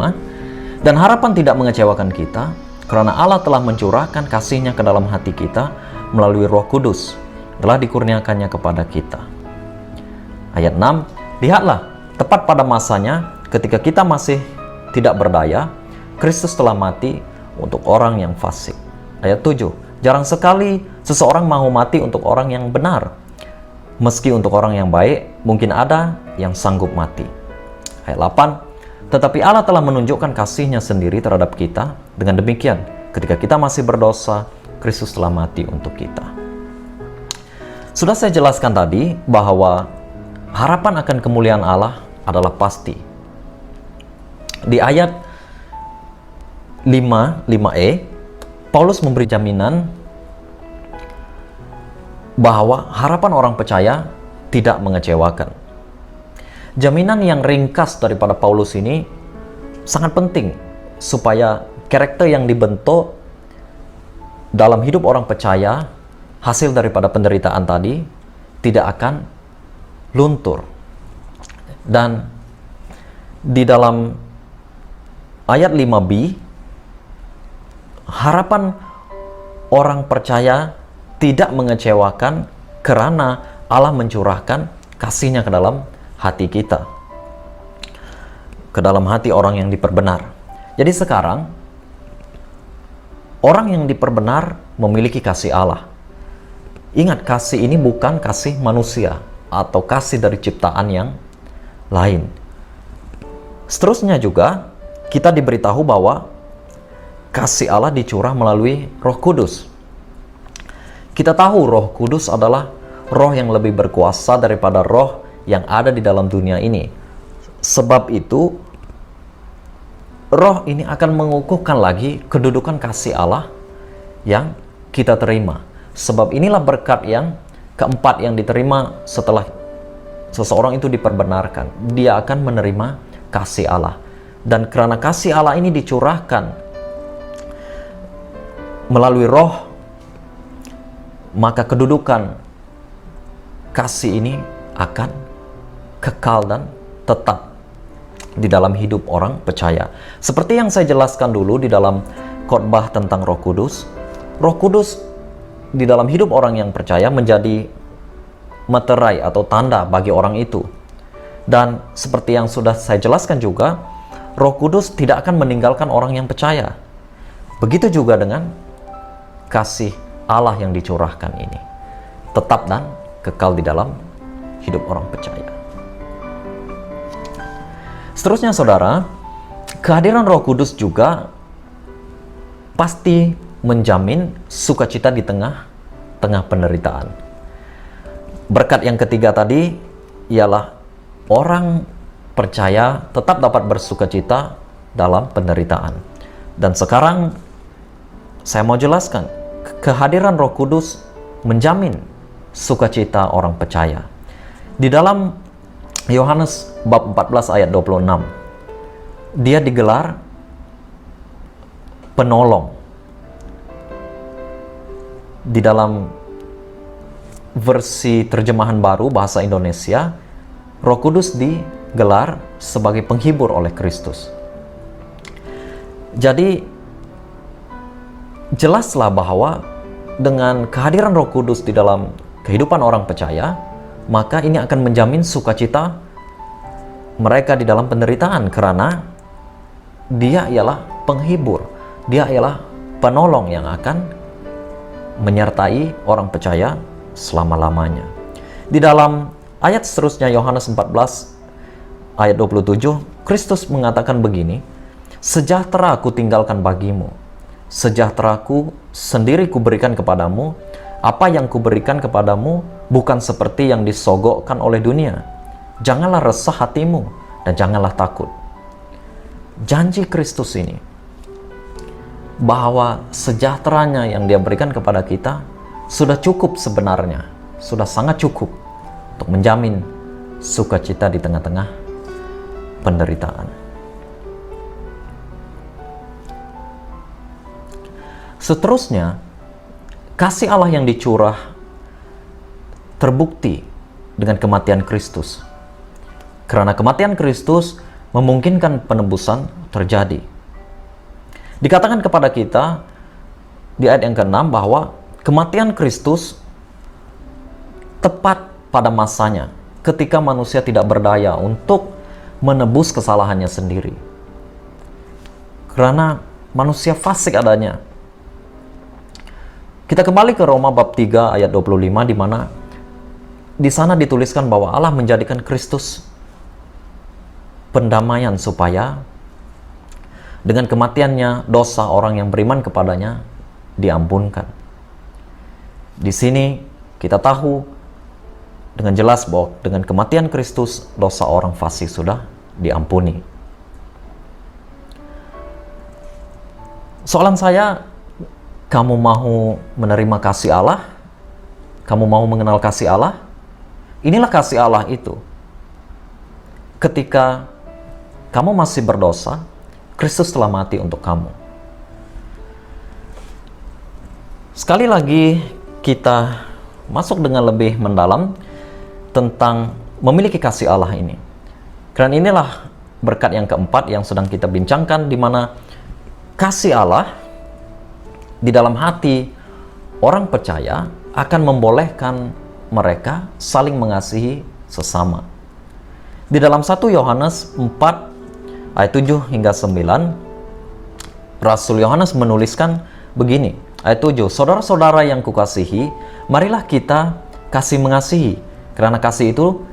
Dan harapan tidak mengecewakan kita, karena Allah telah mencurahkan kasih-Nya ke dalam hati kita melalui Roh Kudus, telah dikurniakannya kepada kita. Ayat 6, lihatlah, tepat pada masanya, ketika kita masih tidak berdaya, Kristus telah mati untuk orang yang fasik. Ayat 7, jarang sekali seseorang mau mati untuk orang yang benar. Meski untuk orang yang baik, mungkin ada yang sanggup mati. Ayat 8, tetapi Allah telah menunjukkan kasih-Nya sendiri terhadap kita. Dengan demikian, ketika kita masih berdosa, Kristus telah mati untuk kita. Sudah saya jelaskan tadi bahwa harapan akan kemuliaan Allah adalah pasti. Di ayat 5e, Paulus memberi jaminan bahwa harapan orang percaya tidak mengecewakan. Jaminan yang ringkas daripada Paulus ini sangat penting supaya karakter yang dibentuk dalam hidup orang percaya hasil daripada penderitaan tadi tidak akan luntur. Dan di dalam ayat 5b, harapan orang percaya tidak mengecewakan karena Allah mencurahkan kasih-Nya ke dalam hati kita, ke dalam hati orang yang diperbenar. Jadi sekarang orang yang diperbenar memiliki kasih Allah. Ingat, kasih ini bukan kasih manusia atau kasih dari ciptaan yang lain. Seterusnya juga kita diberitahu bahwa kasih Allah dicurah melalui Roh Kudus. Kita tahu Roh Kudus adalah roh yang lebih berkuasa daripada roh yang ada di dalam dunia ini. Sebab itu, roh ini akan mengukuhkan lagi kedudukan kasih Allah yang kita terima. Sebab inilah berkat yang keempat yang diterima setelah seseorang itu diperbenarkan. Dia akan menerima kasih Allah. Dan karena kasih Allah ini dicurahkan melalui roh, maka kedudukan kasih ini akan kekal dan tetap di dalam hidup orang percaya. Seperti yang saya jelaskan dulu di dalam khotbah tentang Roh Kudus. Roh Kudus di dalam hidup orang yang percaya menjadi materai atau tanda bagi orang itu. Dan seperti yang sudah saya jelaskan juga, Roh Kudus tidak akan meninggalkan orang yang percaya. Begitu juga dengan kasih Allah yang dicurahkan ini, tetap dan kekal di dalam hidup orang percaya. Seterusnya saudara, kehadiran Roh Kudus juga pasti menjamin sukacita di tengah penderitaan. Berkat yang ketiga tadi ialah orang percaya tetap dapat bersukacita dalam penderitaan. Dan sekarang saya mau jelaskan, kehadiran Roh Kudus menjamin sukacita orang percaya. Di dalam Yohanes bab 14 ayat 26, dia digelar penolong. Di dalam versi terjemahan baru bahasa Indonesia, Roh Kudus digelar sebagai penghibur oleh Kristus. Jadi jelaslah bahwa dengan kehadiran Roh Kudus di dalam kehidupan orang percaya, maka ini akan menjamin sukacita mereka di dalam penderitaan, karena dia ialah penghibur, dia ialah penolong yang akan menyertai orang percaya selama-lamanya. Di dalam ayat seterusnya Yohanes 14 ayat 27, Kristus mengatakan begini, "Sejahtera aku tinggalkan bagimu, sejahteraku sendiri kuberikan kepadamu, apa yang kuberikan kepadamu bukan seperti yang disogokkan oleh dunia. Janganlah resah hatimu dan janganlah takut." Janji Kristus ini bahwa sejahteranya yang dia berikan kepada kita sudah cukup sebenarnya, sudah sangat cukup untuk menjamin sukacita di tengah-tengah penderitaan. Seterusnya, kasih Allah yang dicurah terbukti dengan kematian Kristus. Karena kematian Kristus memungkinkan penebusan terjadi. Dikatakan kepada kita di ayat yang ke-6 bahwa kematian Kristus tepat pada masanya ketika manusia tidak berdaya untuk menebus kesalahannya sendiri. Karena manusia fasik adanya. Kita kembali ke Roma bab 3 ayat 25, di mana di sana dituliskan bahwa Allah menjadikan Kristus pendamaian supaya dengan kematiannya dosa orang yang beriman kepadanya diampunkan. Di sini kita tahu dengan jelas bahwa dengan kematian Kristus dosa orang fasik sudah diampuni. Soalan saya, kamu mau menerima kasih Allah? Kamu mau mengenal kasih Allah? Inilah kasih Allah itu. Ketika kamu masih berdosa, Kristus telah mati untuk kamu. Sekali lagi kita masuk dengan lebih mendalam tentang memiliki kasih Allah ini. Karena inilah berkat yang keempat yang sedang kita bincangkan, di mana kasih Allah di dalam hati orang percaya akan membolehkan mereka saling mengasihi sesama. Di dalam 1 Yohanes 4 ayat 7 hingga 9, Rasul Yohanes menuliskan begini, ayat 7, "Saudara-saudara yang kukasihi, marilah kita kasih mengasihi, karena kasih itu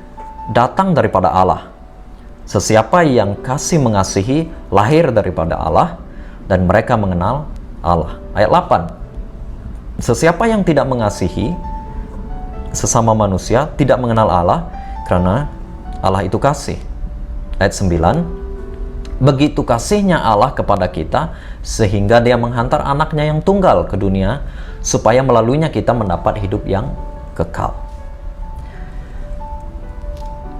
datang daripada Allah. Sesiapa yang kasih mengasihi lahir daripada Allah, dan mereka mengenal Allah." Ayat 8, "Sesiapa yang tidak mengasihi sesama manusia tidak mengenal Allah, karena Allah itu kasih." Ayat 9, "Begitu kasihnya Allah kepada kita, sehingga dia menghantar anaknya yang tunggal ke dunia, supaya melaluinya kita mendapat hidup yang kekal."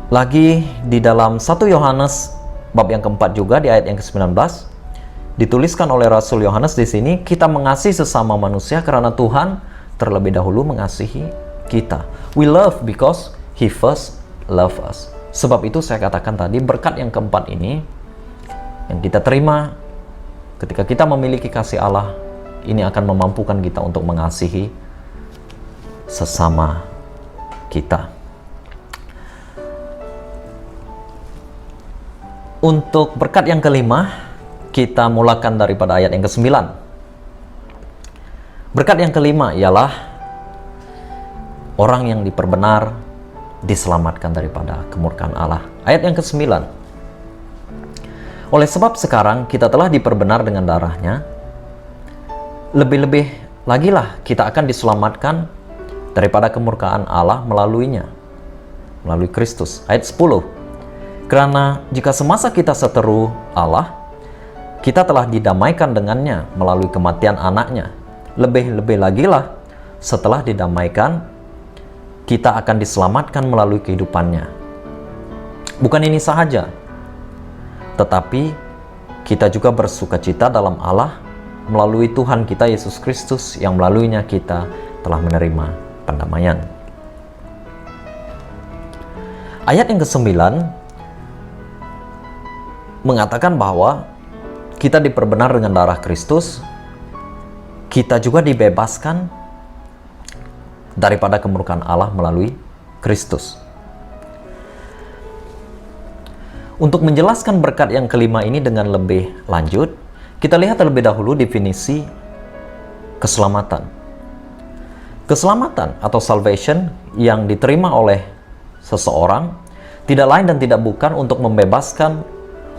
Lagi di dalam 1 Yohanes bab yang keempat juga di ayat yang ke-19, dituliskan oleh Rasul Yohanes di sini, "Kita mengasihi sesama manusia karena Tuhan terlebih dahulu mengasihi kita." We love because He first loved us. Sebab itu saya katakan tadi, berkat yang keempat ini yang kita terima ketika kita memiliki kasih Allah, ini akan memampukan kita untuk mengasihi sesama kita. Untuk berkat yang kelima, kita mulakan daripada ayat yang ke-9. Berkat yang kelima ialah orang yang diperbenar diselamatkan daripada kemurkaan Allah. Ayat yang ke-9. Oleh sebab sekarang kita telah diperbenar dengan darahnya, lebih-lebih lagi lah kita akan diselamatkan daripada kemurkaan Allah melaluinya, melalui Kristus. Ayat 10. Karena jika semasa kita seteru Allah, kita telah didamaikan dengannya melalui kematian anaknya, lebih-lebih lagi lah setelah didamaikan, kita akan diselamatkan melalui kehidupannya. Bukan ini sahaja, tetapi kita juga bersukacita dalam Allah melalui Tuhan kita Yesus Kristus, yang melaluinya kita telah menerima pendamaian. Ayat yang ke-9 mengatakan bahwa kita diperbenar dengan darah Kristus, kita juga dibebaskan daripada kemurkaan Allah melalui Kristus. Untuk menjelaskan berkat yang kelima ini dengan lebih lanjut, kita lihat terlebih dahulu definisi keselamatan. Keselamatan atau salvation yang diterima oleh seseorang tidak lain dan tidak bukan untuk membebaskan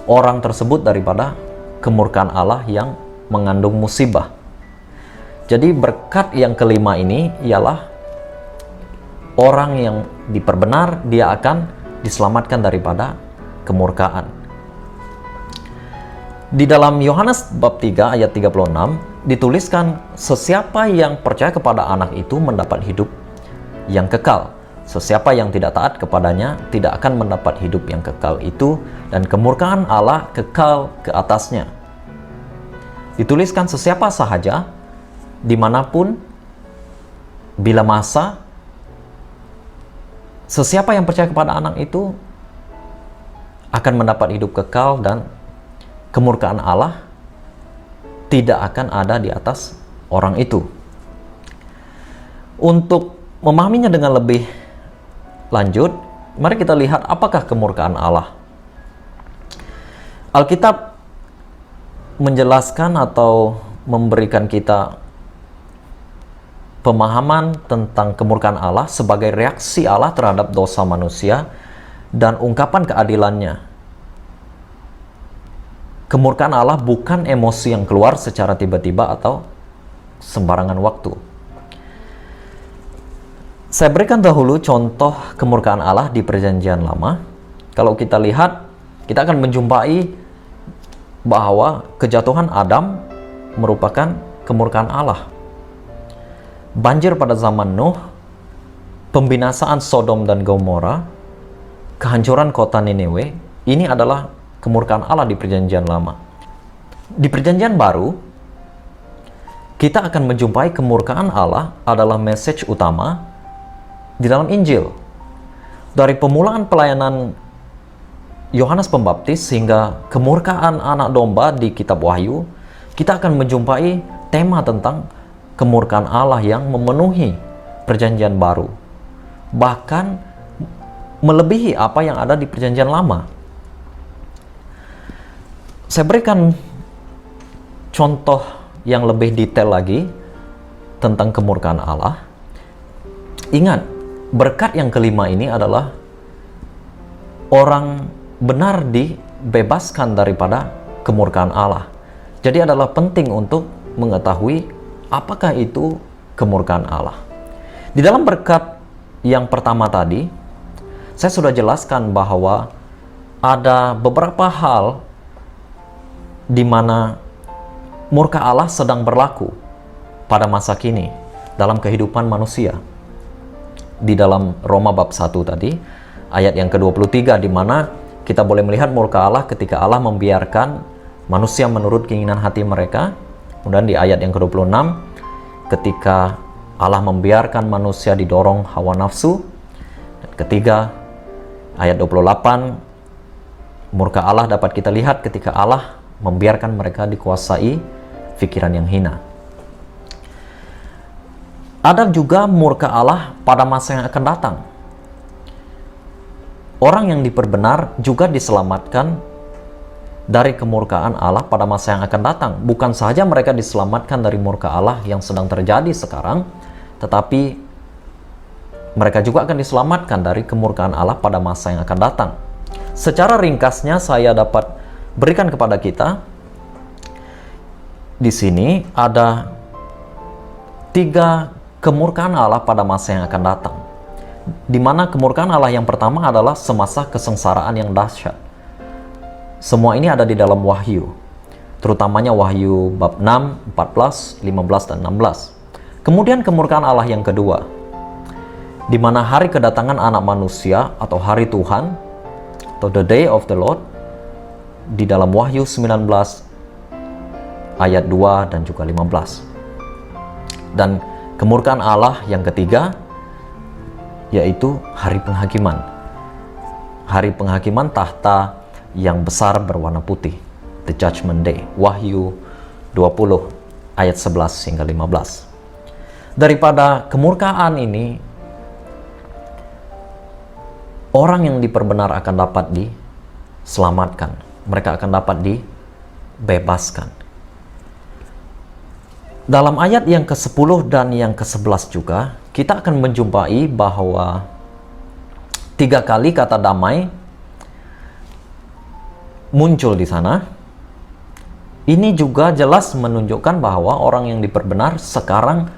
orang tersebut daripada kemurkaan Allah yang mengandung musibah. Jadi berkat yang kelima ini ialah orang yang diperbenar, dia akan diselamatkan daripada kemurkaan. Di dalam Yohanes bab 3 ayat 36 dituliskan, sesiapa yang percaya kepada anak itu mendapat hidup yang kekal. Sesiapa yang tidak taat kepadanya tidak akan mendapat hidup yang kekal itu, dan kemurkaan Allah kekal ke atasnya. Dituliskan sesiapa sahaja, dimanapun, bila masa, sesiapa yang percaya kepada anak itu akan mendapat hidup kekal, dan kemurkaan Allah tidak akan ada di atas orang itu. Untuk memahaminya dengan lebih lanjut, mari kita lihat apakah kemurkaan Allah. Alkitab menjelaskan atau memberikan kita pemahaman tentang kemurkaan Allah sebagai reaksi Allah terhadap dosa manusia dan ungkapan keadilannya. Kemurkaan Allah bukan emosi yang keluar secara tiba-tiba atau sembarangan waktu. Saya berikan dahulu contoh kemurkaan Allah di Perjanjian Lama. Kalau kita lihat, kita akan menjumpai bahwa kejatuhan Adam merupakan kemurkaan Allah. Banjir pada zaman Nuh, pembinasaan Sodom dan Gomora, kehancuran kota Niniwe, ini adalah kemurkaan Allah di Perjanjian Lama. Di Perjanjian Baru, kita akan menjumpai kemurkaan Allah adalah message utama di dalam Injil. Dari pemulaan pelayanan Yohanes Pembaptis hingga kemurkaan anak domba di kitab Wahyu, kita akan menjumpai tema tentang kemurkaan Allah yang memenuhi Perjanjian Baru, bahkan melebihi apa yang ada di Perjanjian Lama. Saya berikan contoh yang lebih detail lagi tentang kemurkaan Allah. Ingat, berkat yang kelima ini adalah orang benar dibebaskan daripada kemurkaan Allah. Jadi adalah penting untuk mengetahui apakah itu kemurkaan Allah. Di dalam berkat yang pertama tadi, saya sudah jelaskan bahwa ada beberapa hal di mana murka Allah sedang berlaku pada masa kini dalam kehidupan manusia. Di dalam Roma bab 1 tadi, ayat yang ke-23, di mana kita boleh melihat murka Allah ketika Allah membiarkan manusia menurut keinginan hati mereka. Kemudian di ayat yang ke-26, ketika Allah membiarkan manusia didorong hawa nafsu. Dan ketiga, Ayat 28, murka Allah dapat kita lihat ketika Allah membiarkan mereka dikuasai pikiran yang hina. Ada juga murka Allah pada masa yang akan datang. Orang yang diperbenar juga diselamatkan dari kemurkaan Allah pada masa yang akan datang. Bukan saja mereka diselamatkan dari murka Allah yang sedang terjadi sekarang, tetapi mereka juga akan diselamatkan dari kemurkaan Allah pada masa yang akan datang. Secara ringkasnya saya dapat berikan kepada kita, di sini ada 3 kemurkaan Allah pada masa yang akan datang. Di mana kemurkaan Allah yang pertama adalah semasa kesengsaraan yang dahsyat. Semua ini ada di dalam Wahyu, terutamanya Wahyu bab 6, 14, 15, dan 16. Kemudian kemurkaan Allah yang kedua, di mana hari kedatangan anak manusia atau hari Tuhan atau the day of the Lord di dalam Wahyu 19 ayat 2 dan juga 15. Dan kemurkaan Allah yang ketiga yaitu hari penghakiman. Hari penghakiman tahta yang besar berwarna putih, the judgment day, Wahyu 20 ayat 11 hingga 15. Daripada kemurkaan ini, orang yang diperbenar akan dapat diselamatkan. Mereka akan dapat dibebaskan. Dalam ayat yang ke-10 dan yang ke-11 juga, kita akan menjumpai bahwa 3 kali kata damai muncul di sana. Ini juga jelas menunjukkan bahwa orang yang diperbenar sekarang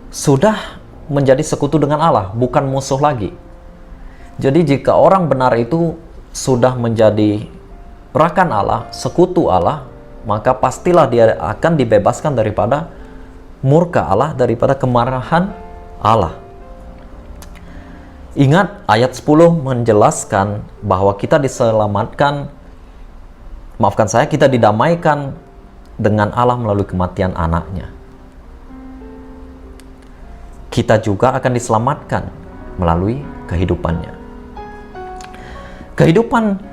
sudah menjadi sekutu dengan Allah, bukan musuh lagi. Jadi jika orang benar itu sudah menjadi rakan Allah, sekutu Allah, maka pastilah dia akan dibebaskan daripada murka Allah, daripada kemarahan Allah. Ingat, ayat 10 menjelaskan bahwa kita diselamatkan, kita didamaikan dengan Allah melalui kematian anaknya. Kita juga akan diselamatkan melalui kehidupannya. Kehidupan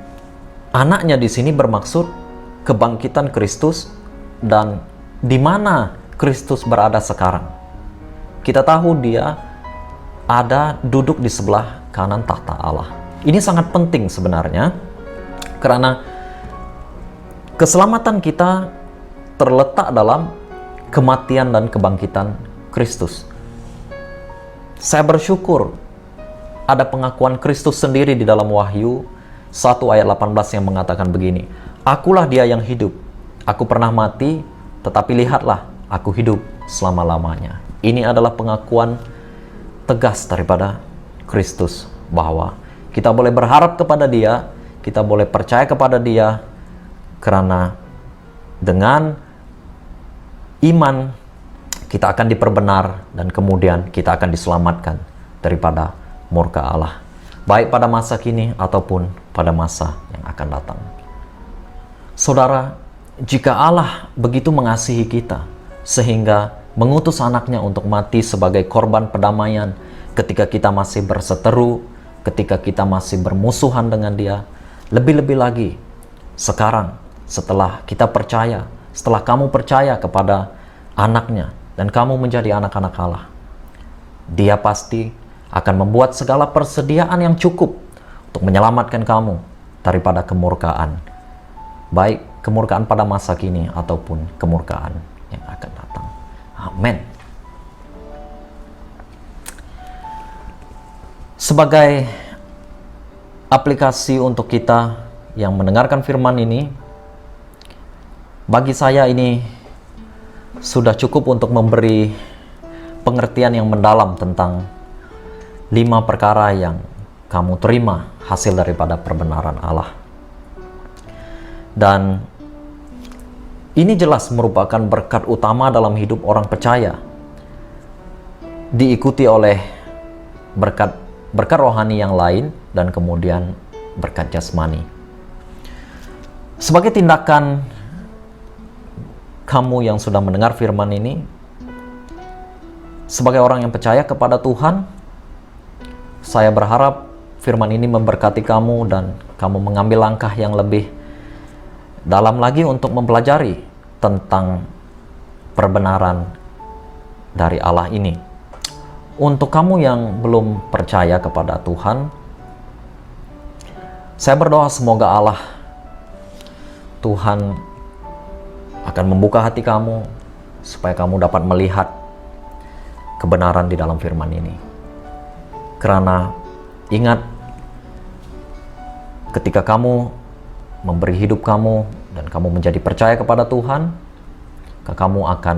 anaknya di sini bermaksud kebangkitan Kristus dan di mana Kristus berada sekarang. Kita tahu dia ada duduk di sebelah kanan tahta Allah. Ini sangat penting sebenarnya karena keselamatan kita terletak dalam kematian dan kebangkitan Kristus. Saya bersyukur ada pengakuan Kristus sendiri di dalam Wahyu 1 ayat 18 yang mengatakan begini, "Akulah dia yang hidup. Aku pernah mati, tetapi lihatlah, aku hidup selama-lamanya." Ini adalah pengakuan tegas daripada Kristus bahwa kita boleh berharap kepada dia, kita boleh percaya kepada dia, karena dengan iman kita akan diperbenar dan kemudian kita akan diselamatkan daripada murka Allah, baik pada masa kini ataupun pada masa yang akan datang. Saudara, jika Allah begitu mengasihi kita sehingga mengutus anaknya untuk mati sebagai korban pendamaian ketika kita masih berseteru, ketika kita masih bermusuhan dengan dia, lebih-lebih lagi sekarang setelah kita percaya, setelah kamu percaya kepada anaknya dan kamu menjadi anak-anak Allah, dia pasti akan membuat segala persediaan yang cukup untuk menyelamatkan kamu daripada kemurkaan, baik kemurkaan pada masa kini ataupun kemurkaan yang akan datang. Amin. Sebagai aplikasi untuk kita yang mendengarkan firman ini, bagi saya ini sudah cukup untuk memberi pengertian yang mendalam tentang 5 perkara yang kamu terima hasil daripada perbenaran Allah. Dan ini jelas merupakan berkat utama dalam hidup orang percaya, diikuti oleh berkat rohani yang lain dan kemudian berkat jasmani. Sebagai tindakan kamu yang sudah mendengar firman ini, sebagai orang yang percaya kepada Tuhan, saya berharap firman ini memberkati kamu dan kamu mengambil langkah yang lebih dalam lagi untuk mempelajari tentang perbenaran dari Allah ini. Untuk kamu yang belum percaya kepada Tuhan, saya berdoa semoga Allah Tuhan akan membuka hati kamu supaya kamu dapat melihat kebenaran di dalam firman ini. Karena ingat, ketika kamu memberi hidup kamu dan kamu menjadi percaya kepada Tuhan, kamu akan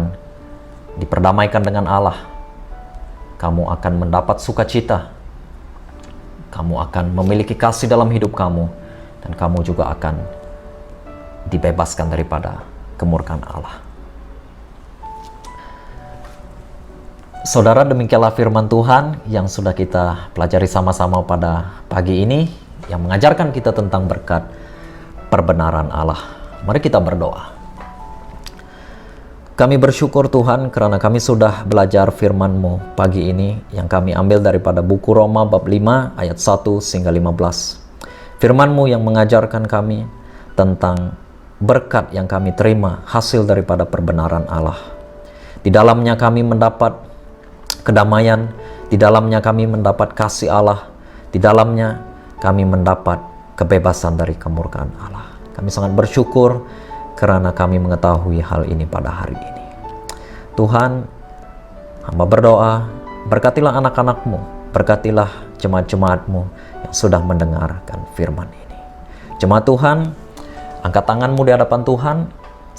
diperdamaikan dengan Allah. Kamu akan mendapat sukacita. Kamu akan memiliki kasih dalam hidup kamu, dan kamu juga akan dibebaskan daripada kemurkaan Allah. Saudara, demikianlah firman Tuhan yang sudah kita pelajari sama-sama pada pagi ini, yang mengajarkan kita tentang berkat perbenaran Allah. Mari kita berdoa. Kami bersyukur Tuhan karena kami sudah belajar firman-Mu pagi ini yang kami ambil daripada buku Roma bab 5 ayat 1 hingga 15. Firman-Mu yang mengajarkan kami tentang berkat yang kami terima hasil daripada perbenaran Allah. Di dalamnya kami mendapat kedamaian, di dalamnya kami mendapat kasih Allah, di dalamnya kami mendapat kebebasan dari kemurkaan Allah. Kami sangat bersyukur karena kami mengetahui hal ini pada hari ini. Tuhan, hamba berdoa, berkatilah anak-anak-Mu, berkatilah jemaat-jemaat-Mu yang sudah mendengarkan firman ini. Jemaat Tuhan, angkat tangan-Mu di hadapan Tuhan.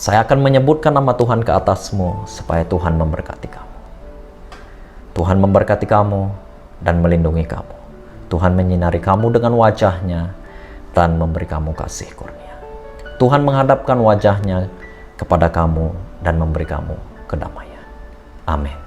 Saya akan menyebutkan nama Tuhan ke atas-Mu supaya Tuhan memberkati kamu. Tuhan memberkati kamu dan melindungi kamu. Tuhan menyinari kamu dengan wajah-Nya dan memberi kamu kasih kurnia. Tuhan menghadapkan wajah-Nya kepada kamu dan memberi kamu kedamaian. Amin.